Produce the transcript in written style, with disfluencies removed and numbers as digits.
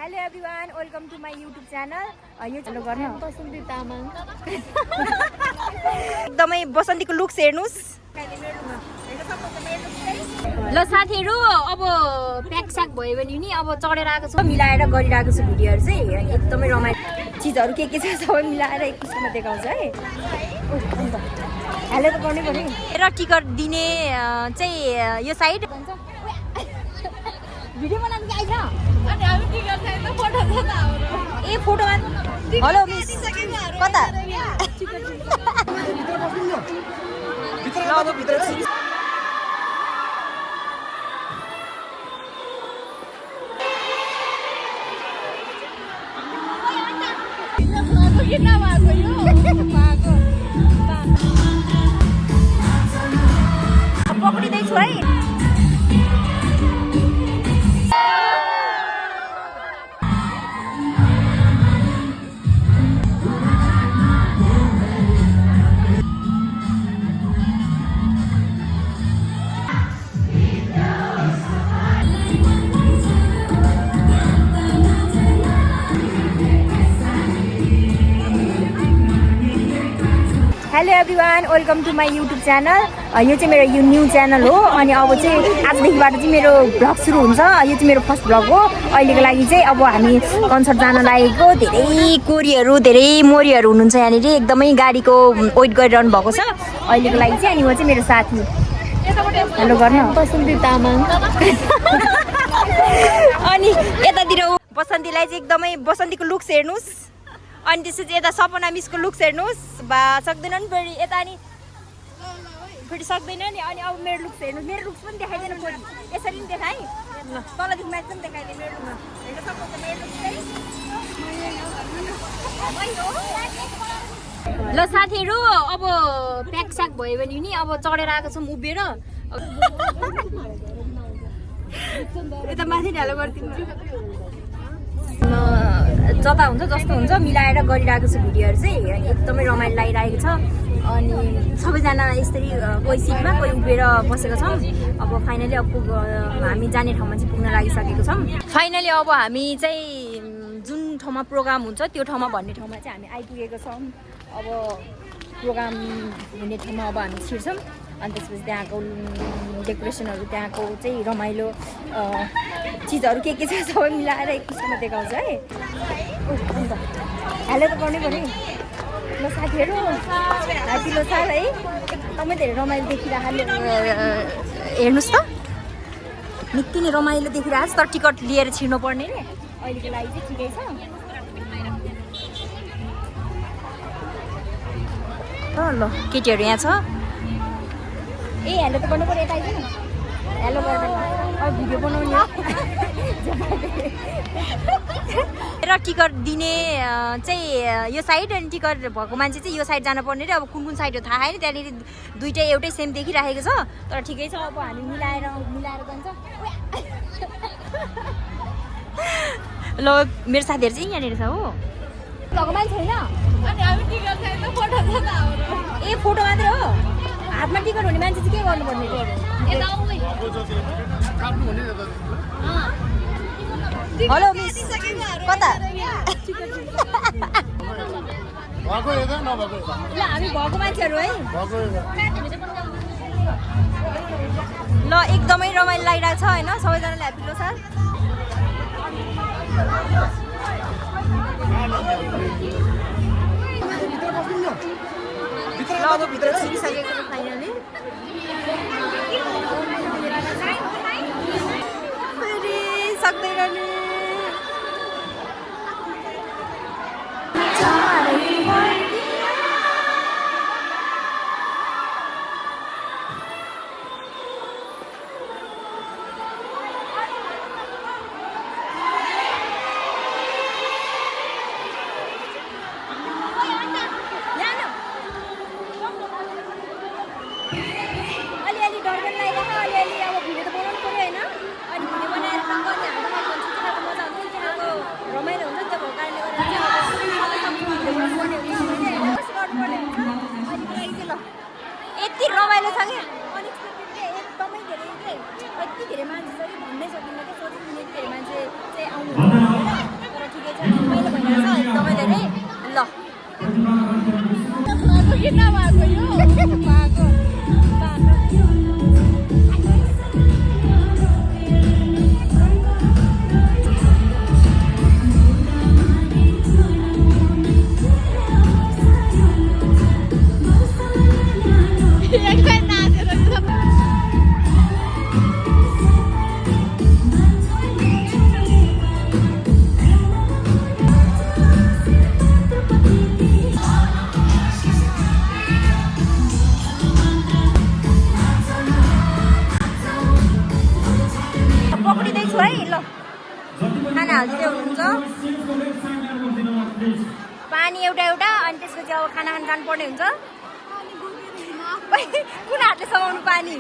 Hello everyone, welcome to my YouTube channel. यो चलो गर्न बसन्ती तामाङ एकदमै बसन्तीको लुक्स हेर्नुस्। ल साथीहरु, अब प्याक स्याक भयो भने नि अब चढेर आएको छ, मिलाएर गरिरहेको छु भिडियोहरु चाहिँ एकदमै रमाइलो चीजहरु के छ सबै मिलाएर एकैछिनमा देखाउँछ है। अन्त हेलो त गर्नै पर्यो र टिकट दिने चाहिँ यो साइड भिडियो बनाउनु के आइछ अनि हामी टिकट छैन फोटो छ त हाम्रो ए फोटोमा हेलो मिस कता ल अब भित्र छिन् किन भएको यो भएको पक्रिँदैछु है। Hello everyone, welcome to my YouTube channel. यो चाहिँ मेरो न्यू च्यानल हो अनि अब चाहिँ आजदेखिबाट चाहिँ मेरो भ्लग सुरु हुन्छ। यो चाहिँ मेरो फर्स्ट भ्लग हो। अहिलेको लागि चाहिँ अब हामी कन्सर्ट जान लागेको, धेरै कोरीहरू धेरै मोरीहरू हुनुहुन्छ यहाँनिर, एकदमै गाडीको वेट गरिरहनु भएको छ अहिलेको लागि चाहिँ। अनि म चाहिँ मेरो साथी हेलो गर्न बसन्ती तामाङ अनि यतातिर बसन्तीलाई चाहिँ एकदमै बसन्तीको लुक्स हेर्नुस्। अनि त्यसपछि यता सपना मिसको लुक्स हेर्नुहोस्। बा सक्दैन नि फेरि यता नि फेरि सक्दैन नि। अनि अब मेरो लुक्स हेर्नु, मेरो लुक्स पनि देखाइदिनु पऱ्यो, यसरी नि देखाएँ तलदेखि माथि पनि देखाइदिएँ मेरो लुक्स हेर्न सक्नुहुन्छ। मेरो लुक्स चाहिँ ल साथीहरू, अब प्याक स्याक भयो भने नि अब चढेर आएको छौँ उभिएर। यता माथि ढ्यालो गरिदिनु, जता हुन्छ जस्तो हुन्छ मिलाएर गरिरहेको छु भिडियोहरू चाहिँ एकदमै रमाइलो लागिरहेको छ। अनि सबैजना यसरी कोही सिटमा कोही उभिएर बसेको छौँ। अब फाइनली अब हामी जाने ठाउँमा चाहिँ पुग्न लागिसकेको छौँ। फाइनली अब हामी चाहिँ जुन ठाउँमा प्रोग्राम हुन्छ त्यो ठाउँमा भन्ने ठाउँमा चाहिँ हामी आइपुगेको छौँ। अब प्रोग्राम हुने ठाउँमा अब हामी छिर्छौँ। अनि त्यसपछि त्यहाँको डेकोरेसनहरू, त्यहाँको चाहिँ रमाइलो चिजहरू के छ सबै मिलाएर एकैछिनमा देखाउँछ है। अन्त हेलो त गर्नै पर्यो ल साथीहरू, ह्याप्पी लोसार है। एकदमै धेरै रमाइलो देखिरहेको हेर्नुहोस् त, निकै नै रमाइलो देखिरहेको छ। तर टिकट लिएर छिर्नु पर्ने नि अहिलेको लागि चाहिँ ठिकै छ। ल केटीहरू यहाँ छ। ए हेलो त गर्नु पर्यो, यता आइदिनु हेलो गर्दैन अब भिडियो बनाउने र टिकट दिने चाहिँ यो साइड अनि टिकट भएको मान्छे चाहिँ यो साइड जानुपर्ने रे। अब कुन कुन साइड हो थाहा छैन, त्यहाँनिर दुइटै एउटै सेम देखिराखेको छ। तर ठिकै छ, अब हामी मिलाएर जान्छ। ल मेरो साथीहरू चाहिँ यहाँनिर छ हो, भएको मान्छे छैन अनि हामी टिकट छैन फोटो छ त हाम्रो ए फोटो मात्र हो। हातमा टिकट हुने मान्छे चाहिँ के गर्नुपर्ने? हेलो मिस कता ल हामी भएको मान्छेहरू है। ल एकदमै रमाइलो लागिरहेको छ होइन, सबैजनाले ह्याप्पी लोसार। ल अब भित्र छिरिसकेको छ फाइनली। फेरि सक्दैन नि अलिअलि डर हुन्छ पानी एउटा एउटा अनि त्यसपछि अब खाना खान जानुपर्ने हुन्छ कुन हातले समाउनु पानी